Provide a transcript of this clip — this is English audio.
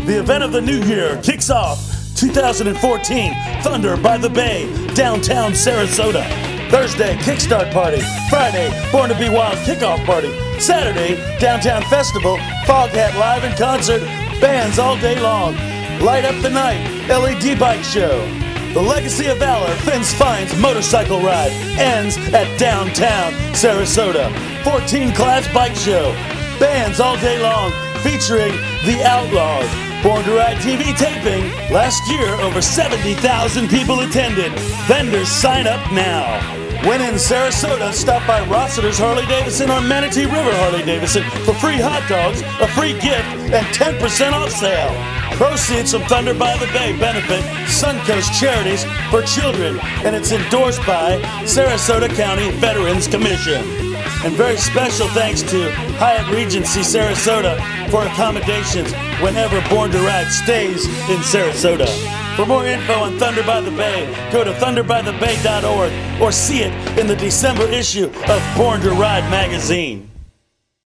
The event of the new year kicks off 2014 Thunder by the Bay, downtown Sarasota. Thursday, Kickstart Party. Friday, Born to Be Wild Kickoff Party. Saturday, Downtown Festival, Foghat Live in concert, bands all day long. Light Up the Night, LED Bike Show. The Legacy of Valor, Finn's Finds Motorcycle Ride, ends at downtown Sarasota. 14 Class Bike Show. Bands all day long, featuring The Outlaws. Born to Ride TV taping. Last year, over 70,000 people attended. Vendors sign up now. When in Sarasota, stop by Rossiter's Harley-Davidson or Manatee River Harley-Davidson for free hot dogs, a free gift, and 10% off sale. Proceeds from Thunder by the Bay benefit Suncoast Charities for Children, and it's endorsed by Sarasota County Veterans Commission. And very special thanks to Hyatt Regency Sarasota for accommodations whenever Born to Ride stays in Sarasota. For more info on Thunder by the Bay, go to thunderbythebay.org or see it in the December issue of Born to Ride magazine.